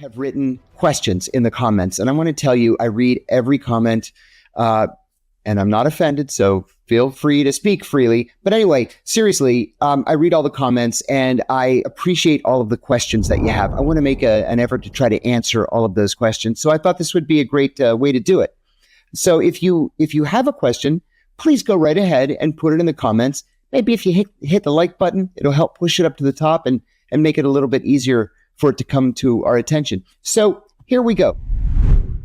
have written questions in the comments, and I want to tell you, I read every comment, and I'm not offended, so feel free to speak freely. But anyway, seriously, I read all the comments, and I appreciate all of the questions that you have. I want to make an effort to try to answer all of those questions, so I thought this would be a great way to do it. So if you have a question, please go right ahead and put it in the comments. Maybe if you hit the like button, it'll help push it up to the top and make it a little bit easier for it to come to our attention. So here we go.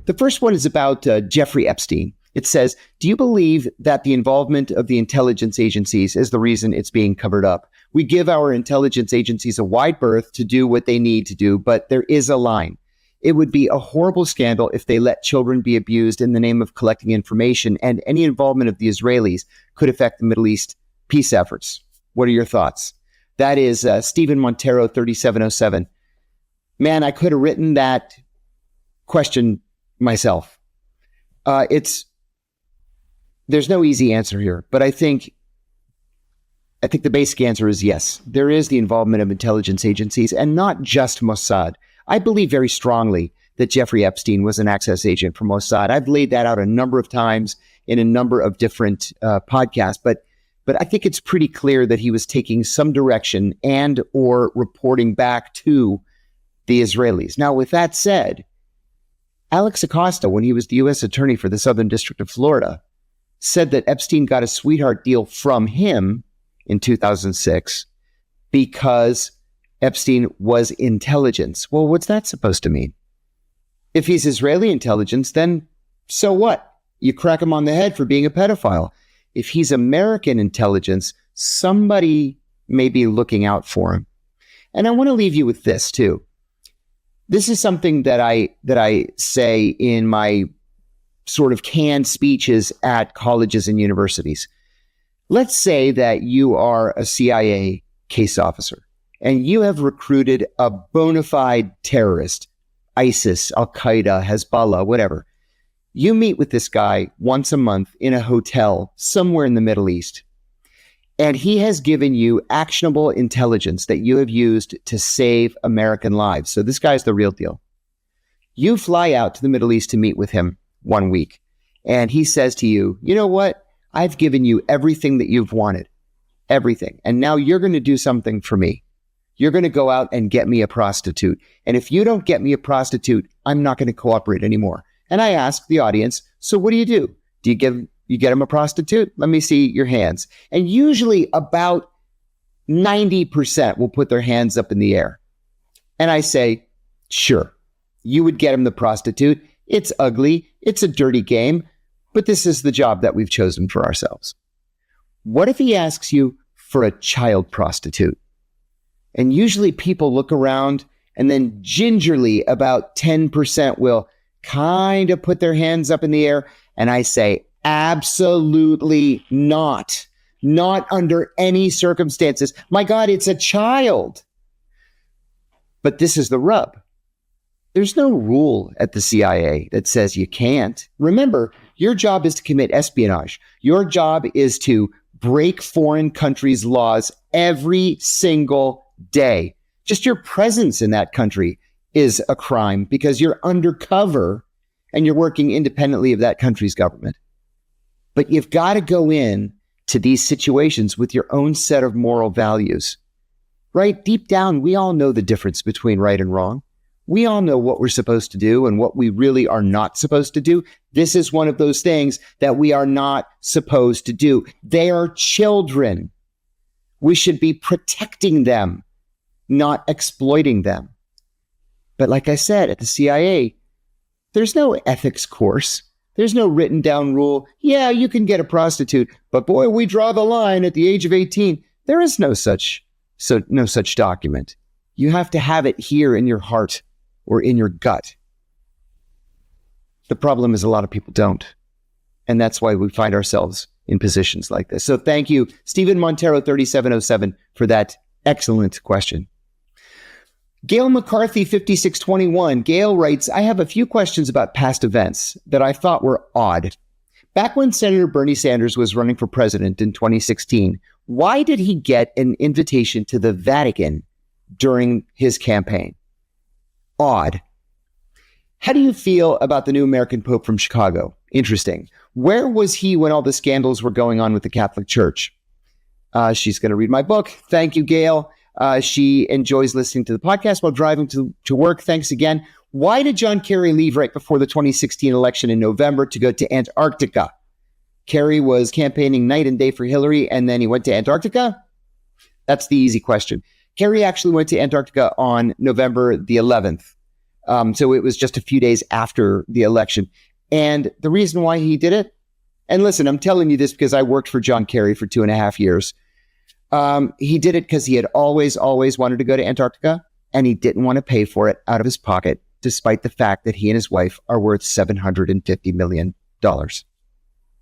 The first one is about Jeffrey Epstein. It says, do you believe that the involvement of the intelligence agencies is the reason it's being covered up? We give our intelligence agencies a wide berth to do what they need to do, but there is a line. It would be a horrible scandal if they let children be abused in the name of collecting information, and any involvement of the Israelis could affect the Middle East peace efforts. What are your thoughts? That is Stephen Montero, 3707. Man, I could have written that question myself. There's no easy answer here, but I think the basic answer is yes. There is the involvement of intelligence agencies, and not just Mossad. I believe very strongly that Jeffrey Epstein was an access agent for Mossad. I've laid that out a number of times in a number of different podcasts, but I think it's pretty clear that he was taking some direction and or reporting back to the Israelis. Now, with that said, Alex Acosta, when he was the U.S. attorney for the Southern District of Florida, said that Epstein got a sweetheart deal from him in 2006 because Epstein was intelligence. Well, what's that supposed to mean? If he's Israeli intelligence, then so what? You crack him on the head for being a pedophile. If he's American intelligence, somebody may be looking out for him. And I want to leave you with this too. This is something that I say in my sort of canned speeches at colleges and universities. Let's say that you are a CIA case officer and you have recruited a bona fide terrorist, ISIS, Al-Qaeda, Hezbollah, whatever. You meet with this guy once a month in a hotel somewhere in the Middle East, and he has given you actionable intelligence that you have used to save American lives. So this guy's the real deal. You fly out to the Middle East to meet with him 1 week, and he says to you, you know what? I've given you everything that you've wanted, everything. And now you're going to do something for me. You're going to go out and get me a prostitute. And if you don't get me a prostitute, I'm not going to cooperate anymore. And I ask the audience, so what do? Do you get him a prostitute? Let me see your hands. And usually about 90% will put their hands up in the air. And I say, sure, you would get him the prostitute. It's ugly. It's a dirty game. But this is the job that we've chosen for ourselves. What if he asks you for a child prostitute? And usually people look around, and then gingerly about 10% will kind of put their hands up in the air. And I say, absolutely not. Not under any circumstances. My God, it's a child. But this is the rub. There's no rule at the CIA that says you can't. Remember, your job is to commit espionage. Your job is to break foreign countries' laws every single day. Just your presence in that country is a crime because you're undercover and you're working independently of that country's government. But you've got to go in to these situations with your own set of moral values, right? Deep down, we all know the difference between right and wrong. We all know what we're supposed to do and what we really are not supposed to do. This is one of those things that we are not supposed to do. They are children. We should be protecting them, not exploiting them. But like I said, at the CIA, there's no ethics course. There's no written down rule. Yeah, you can get a prostitute, but boy, we draw the line at the age of 18. There is no such document. You have to have it here in your heart or in your gut. The problem is a lot of people don't. And that's why we find ourselves in positions like this. So thank you, Stephen Montero, 3707, for that excellent question. Gail McCarthy, 5621. Gail writes, I have a few questions about past events that I thought were odd. Back when Senator Bernie Sanders was running for president in 2016, why did he get an invitation to the Vatican during his campaign? Odd. How do you feel about the new American Pope from Chicago? Interesting. Where was he when all the scandals were going on with the Catholic Church? She's going to read my book. Thank you, Gail. She enjoys listening to the podcast while driving to work. Thanks again. Why did John Kerry leave right before the 2016 election in November to go to Antarctica? Kerry was campaigning night and day for Hillary, and then he went to Antarctica? That's the easy question. Kerry actually went to Antarctica on November the 11th. So it was just a few days after the election. And the reason why he did it, and listen, I'm telling you this because I worked for John Kerry for 2.5 years. He did it because he had always wanted to go to Antarctica, and he didn't want to pay for it out of his pocket, despite the fact that he and his wife are worth $750 million.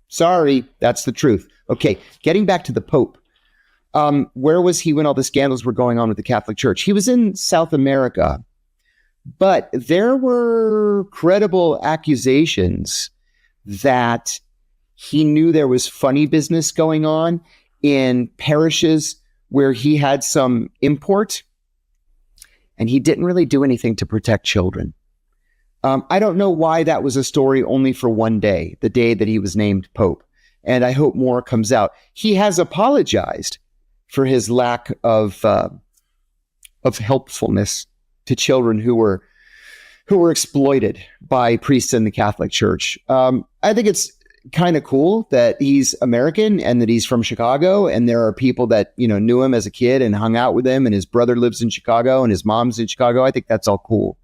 Sorry, that's the truth. Okay, getting back to the Pope. Where was he when all the scandals were going on with the Catholic Church? He was in South America, but there were credible accusations that he knew there was funny business going on in parishes where he had some import, and he didn't really do anything to protect children. I don't know why that was a story only for one day, the day that he was named Pope, and I hope more comes out. He has apologized for his lack of helpfulness to children who were exploited by priests in the Catholic Church. I think it's kind of cool that he's American and that he's from Chicago, and there are people that knew him as a kid and hung out with him, and his brother lives in Chicago and his mom's in Chicago. I think that's all cool,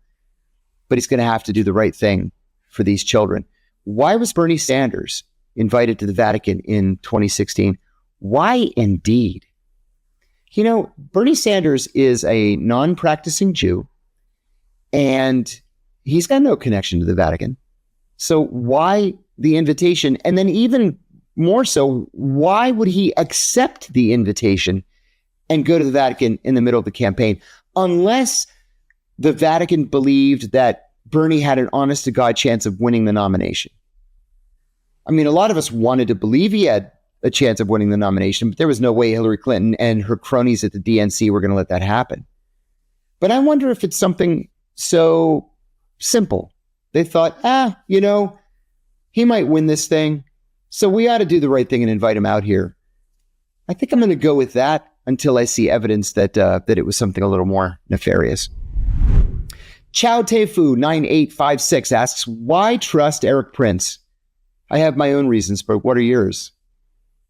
but he's going to have to do the right thing for these children. Why was Bernie Sanders invited to the Vatican in 2016? Why indeed? Bernie Sanders is a non-practicing Jew, and he's got no connection to the Vatican. So why the invitation? And then even more so, why would he accept the invitation and go to the Vatican in the middle of the campaign? Unless the Vatican believed that Bernie had an honest to God chance of winning the nomination. I mean, a lot of us wanted to believe he had a chance of winning the nomination, but there was no way Hillary Clinton and her cronies at the DNC were going to let that happen. But I wonder if it's something so simple. They thought, he might win this thing, so we ought to do the right thing and invite him out here. I think I'm going to go with that until I see evidence that it was something a little more nefarious. Chow Tefu 9856 asks, why trust Eric Prince? I have my own reasons, but what are yours?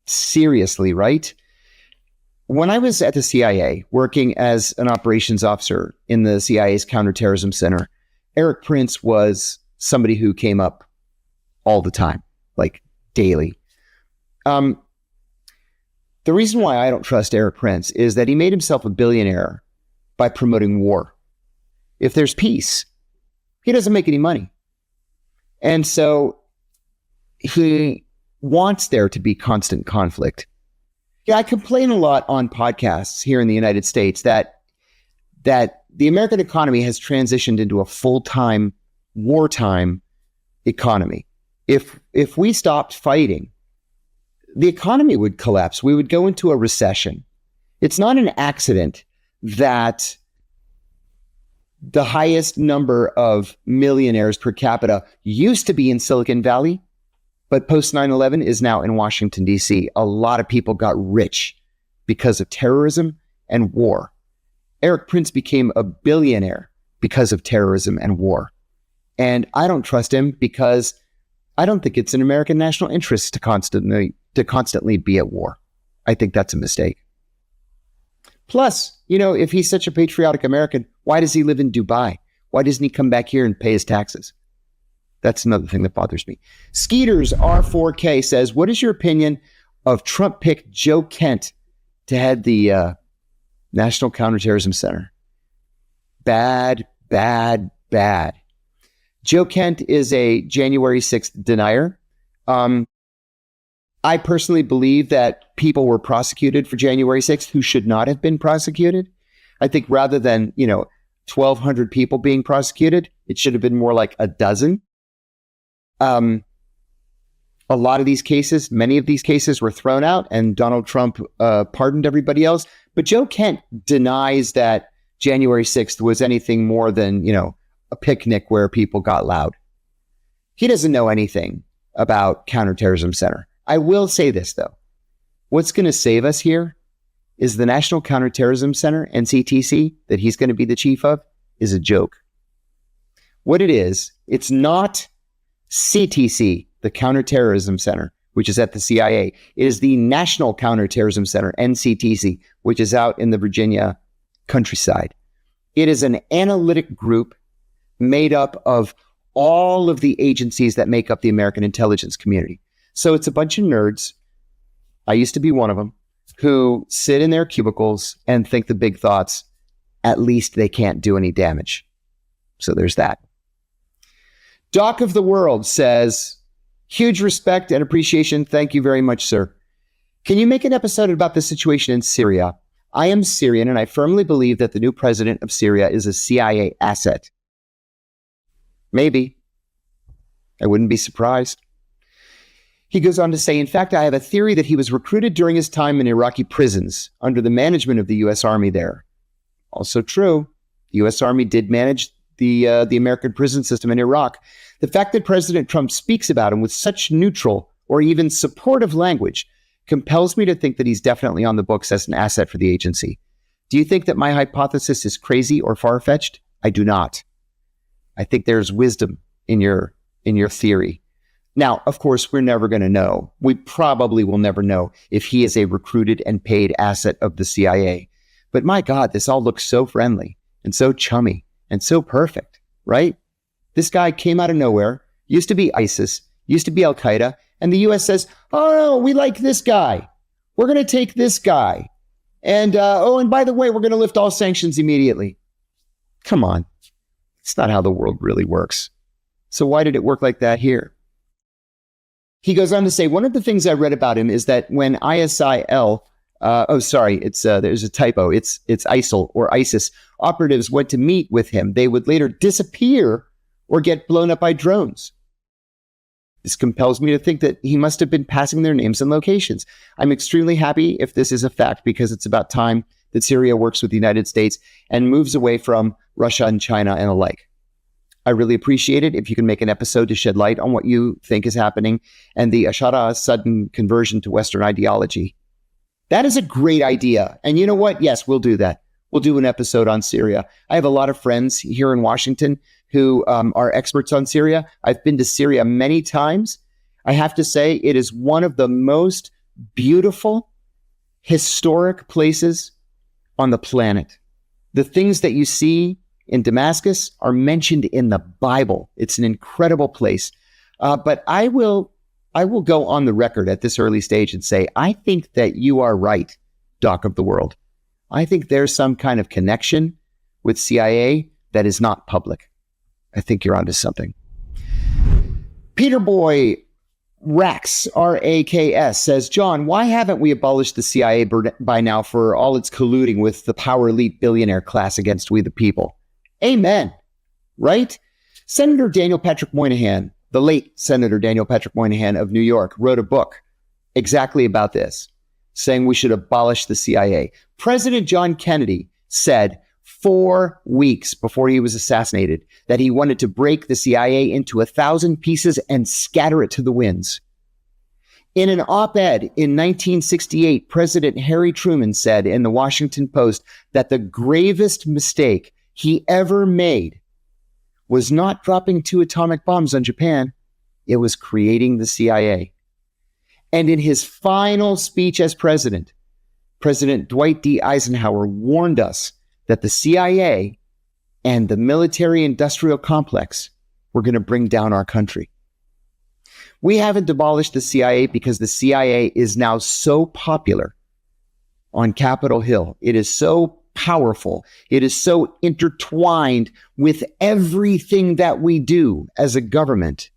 Seriously, right? When I was at the CIA working as an operations officer in the CIA's counterterrorism center, Eric Prince was somebody who came up all the time, like daily. The reason why I don't trust Eric Prince is that he made himself a billionaire by promoting war. If there's peace, he doesn't make any money. And so he wants there to be constant conflict. Yeah, I complain a lot on podcasts here in the United States that the American economy has transitioned into a full-time wartime economy. If we stopped fighting, the economy would collapse. We would go into a recession. It's not an accident that the highest number of millionaires per capita used to be in Silicon Valley, but post 9/11 is now in Washington, D.C. A lot of people got rich because of terrorism and war. Eric Prince became a billionaire because of terrorism and war. And I don't trust him because I don't think it's in American national interest to constantly be at war. I think that's a mistake. Plus, if he's such a patriotic American, why does he live in Dubai? Why doesn't he come back here and pay his taxes? That's another thing that bothers me. Skeeters R4K says, what is your opinion of Trump pick Joe Kent to head the National Counterterrorism Center? Bad, bad, bad. Joe Kent is a January 6th denier. I personally believe that people were prosecuted for January 6th who should not have been prosecuted. I think rather than, 1,200 people being prosecuted, it should have been more like a dozen. A lot of these cases, many of these cases were thrown out and Donald Trump pardoned everybody else. But Joe Kent denies that January 6th was anything more than, a picnic where people got loud. He doesn't know anything about Counterterrorism Center. I will say this, though. What's going to save us here is the National Counterterrorism Center, NCTC, that he's going to be the chief of, is a joke. What it is, it's not CTC, the Counterterrorism Center, which is at the CIA. It is the National Counterterrorism Center, NCTC, which is out in the Virginia countryside. It is an analytic group made up of all of the agencies that make up the American intelligence community. So it's a bunch of nerds, I used to be one of them, who sit in their cubicles and think the big thoughts, at least they can't do any damage. So there's that. Doc of the World says, huge respect and appreciation. Thank you very much, sir. Can you make an episode about the situation in Syria? I am Syrian, and I firmly believe that the new president of Syria is a CIA asset. Maybe. I wouldn't be surprised. He goes on to say, in fact, I have a theory that he was recruited during his time in Iraqi prisons under the management of the U.S. Army there. Also true. The U.S. Army did manage the American prison system in Iraq. The fact that President Trump speaks about him with such neutral or even supportive language compels me to think that he's definitely on the books as an asset for the agency. Do you think that my hypothesis is crazy or far-fetched? I do not. I think there's wisdom in your theory. Now, of course, we're never going to know. We probably will never know if he is a recruited and paid asset of the CIA. But my God, this all looks so friendly and so chummy and so perfect, right? This guy came out of nowhere, used to be ISIS, used to be Al-Qaeda, and the U.S. says, oh, no, we like this guy. We're going to take this guy. And, and by the way, we're going to lift all sanctions immediately. Come on. It's not how the world really works. So why did it work like that here? He goes on to say, one of the things I read about him is that when there's a typo. It's ISIL or ISIS operatives went to meet with him. They would later disappear or get blown up by drones. This compels me to think that he must have been passing their names and locations. I'm extremely happy if this is a fact because it's about time that Syria works with the United States and moves away from Russia and China and the like. I really appreciate it if you can make an episode to shed light on what you think is happening and the Ashara sudden conversion to Western ideology. That is a great idea. And you know what? Yes, we'll do that. We'll do an episode on Syria. I have a lot of friends here in Washington who are experts on Syria. I've been to Syria many times. I have to say it is one of the most beautiful, historic places on the planet. The things that you see in Damascus are mentioned in the Bible. It's an incredible place. But I will go on the record at this early stage and say, I think that you are right, Doc of the World. I think there's some kind of connection with CIA that is not public. I think you're onto something. Peter Boy Rax, R-A-K-S, says, John, why haven't we abolished the CIA by now for all its colluding with the power elite billionaire class against we the people? Amen. Right? Senator Daniel Patrick Moynihan, the late Senator Daniel Patrick Moynihan of New York, wrote a book exactly about this, saying we should abolish the CIA. President John Kennedy said 4 weeks before he was assassinated that he wanted to break the CIA into 1,000 pieces and scatter it to the winds. In an op-ed in 1968, President Harry Truman said in the Washington Post that the gravest mistake he ever made was not dropping 2 atomic bombs on Japan. It was creating the CIA. And in his final speech as president, President Dwight D. Eisenhower warned us that the CIA and the military-industrial complex were going to bring down our country. We haven't abolished the CIA because the CIA is now so popular on Capitol Hill. It is so powerful. It is so intertwined with everything that we do as a government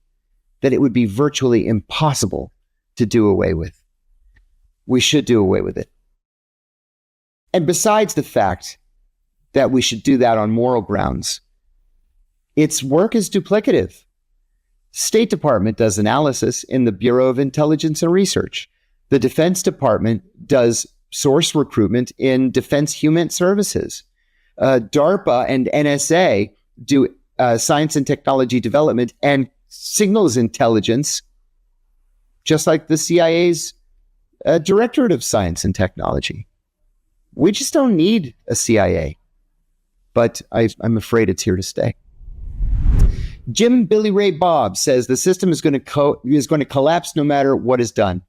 that it would be virtually impossible to do away with. We should do away with it. And besides the fact that we should do that on moral grounds, its work is duplicative. State Department does analysis in the Bureau of Intelligence and Research. The Defense Department does source recruitment in Defense Human Services. DARPA and NSA do science and technology development and signals intelligence, just like the CIA's Directorate of Science and Technology. We just don't need a CIA, but I'm afraid it's here to stay. Jim Billy Ray Bob says the system is going to collapse no matter what is done.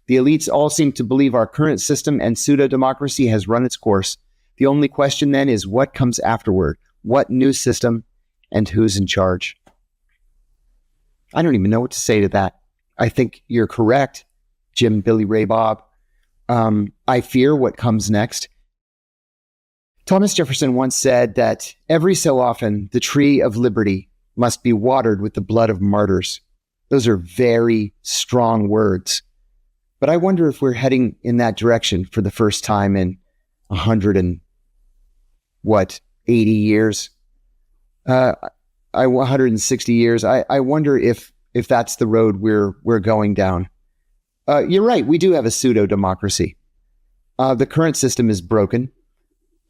The elites all seem to believe our current system and pseudo-democracy has run its course. The only question then is what comes afterward? What new system and who's in charge? I don't even know what to say to that. I think you're correct, Jim Billy Ray Bob. I fear what comes next. Thomas Jefferson once said that every so often the tree of liberty must be watered with the blood of martyrs. Those are very strong words. But I wonder if we're heading in that direction for the first time in 80 years? 160 years. I wonder if that's the road we're going down. You're right. We do have a pseudo-democracy. The current system is broken.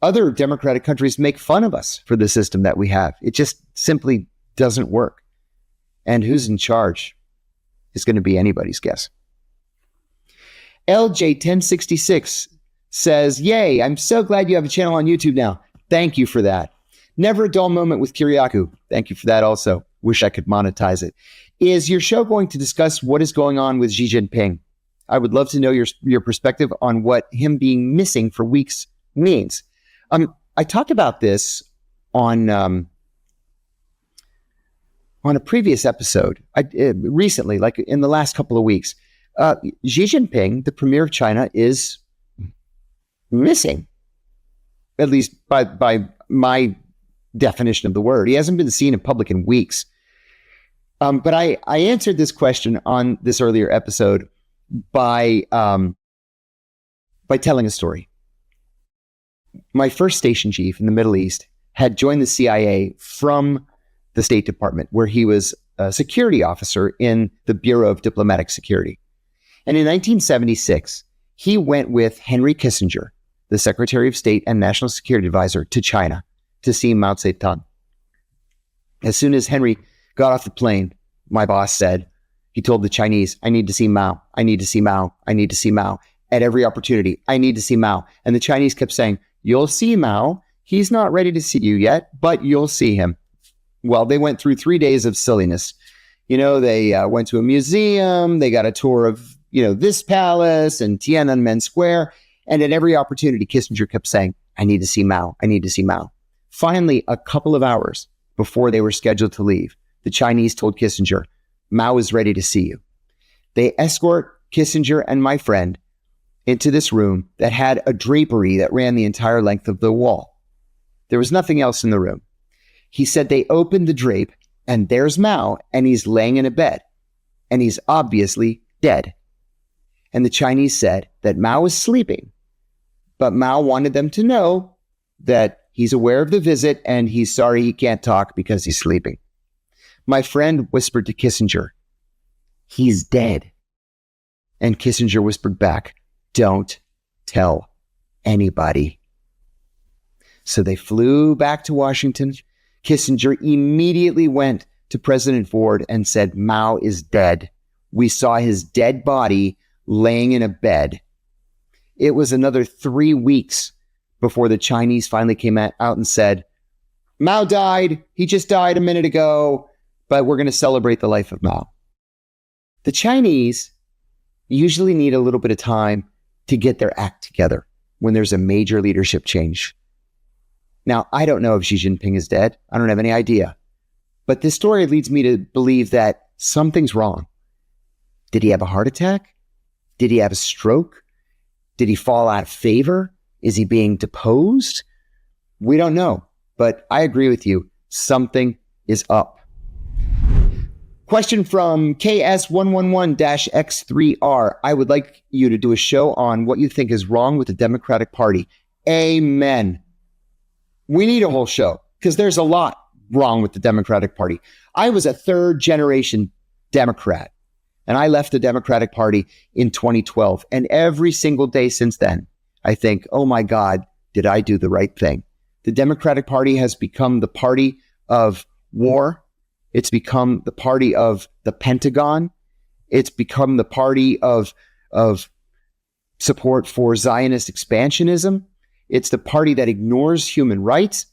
Other democratic countries make fun of us for the system that we have. It just simply doesn't work. And who's in charge is going to be anybody's guess. LJ1066 says, "Yay, I'm so glad you have a channel on YouTube now. Thank you for that. Never a dull moment with Kiriakou. Thank you for that also. Wish I could monetize it. Is your show going to discuss what is going on with Xi Jinping? I would love to know your perspective on what him being missing for weeks means." I talked about this on a previous episode recently, like in the last couple of weeks. Xi Jinping, the premier of China, is missing, at least by my definition of the word. He hasn't been seen in public in weeks. But I answered this question on this earlier episode by telling a story. My first station chief in the Middle East had joined the CIA from the State Department, where he was a security officer in the Bureau of Diplomatic Security. And in 1976, he went with Henry Kissinger, the Secretary of State and National Security Advisor, to China to see Mao Zedong. As soon as Henry got off the plane, my boss said, he told the Chinese, "I need to see Mao. I need to see Mao. I need to see Mao." At every opportunity, "I need to see Mao." And the Chinese kept saying, "You'll see Mao. He's not ready to see you yet, but you'll see him." Well, they went through 3 days of silliness. They went to a museum. They got a tour of, this palace and Tiananmen Square. And at every opportunity, Kissinger kept saying, "I need to see Mao. I need to see Mao." Finally, a couple of hours before they were scheduled to leave, the Chinese told Kissinger, "Mao is ready to see you." They escort Kissinger and my friend into this room that had a drapery that ran the entire length of the wall. There was nothing else in the room. He said they opened the drape, and there's Mao, and he's laying in a bed, and he's obviously dead. And the Chinese said that Mao was sleeping, but Mao wanted them to know that he's aware of the visit, and he's sorry he can't talk because he's sleeping. My friend whispered to Kissinger, "He's dead." And Kissinger whispered back, "Don't tell anybody." So they flew back to Washington. Kissinger immediately went to President Ford and said, "Mao is dead. We saw his dead body laying in a bed." It was another 3 weeks before the Chinese finally came out and said, "Mao died. He just died a minute ago, but we're going to celebrate the life of Mao." The Chinese usually need a little bit of time to get their act together when there's a major leadership change. Now, I don't know if Xi Jinping is dead. I don't have any idea. But this story leads me to believe that something's wrong. Did he have a heart attack? Did he have a stroke? Did he fall out of favor? Is he being deposed? We don't know. But I agree with you. Something is up. Question from KS111-X3R. I would like you to do a show on what you think is wrong with the Democratic Party. Amen. We need a whole show because there's a lot wrong with the Democratic Party. I was a third generation Democrat, and I left the Democratic Party in 2012. And every single day since then, I think, oh my God, did I do the right thing? The Democratic Party has become the party of war. It's become the party of the Pentagon. It's become the party of support for Zionist expansionism. It's the party that ignores human rights.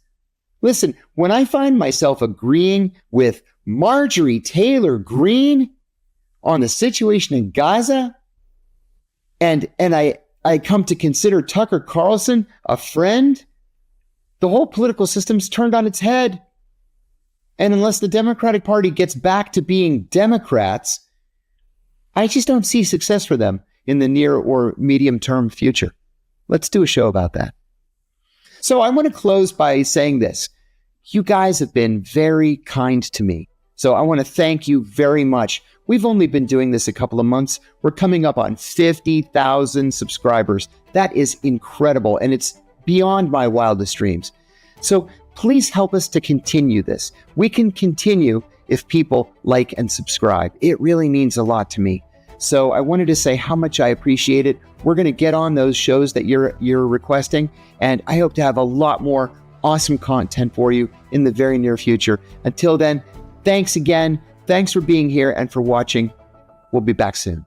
Listen, when I find myself agreeing with Marjorie Taylor Greene on the situation in Gaza, and I come to consider Tucker Carlson a friend, the whole political system's turned on its head. And unless the Democratic Party gets back to being Democrats, I just don't see success for them in the near or medium term future. Let's do a show about that. So I want to close by saying this. You guys have been very kind to me. So I want to thank you very much. We've only been doing this a couple of months. We're coming up on 50,000 subscribers. That is incredible. And it's beyond my wildest dreams. So please help us to continue this. We can continue if people like and subscribe. It really means a lot to me. So I wanted to say how much I appreciate it. We're going to get on those shows that you're requesting, and I hope to have a lot more awesome content for you in the very near future. Until then, thanks again. Thanks for being here and for watching. We'll be back soon.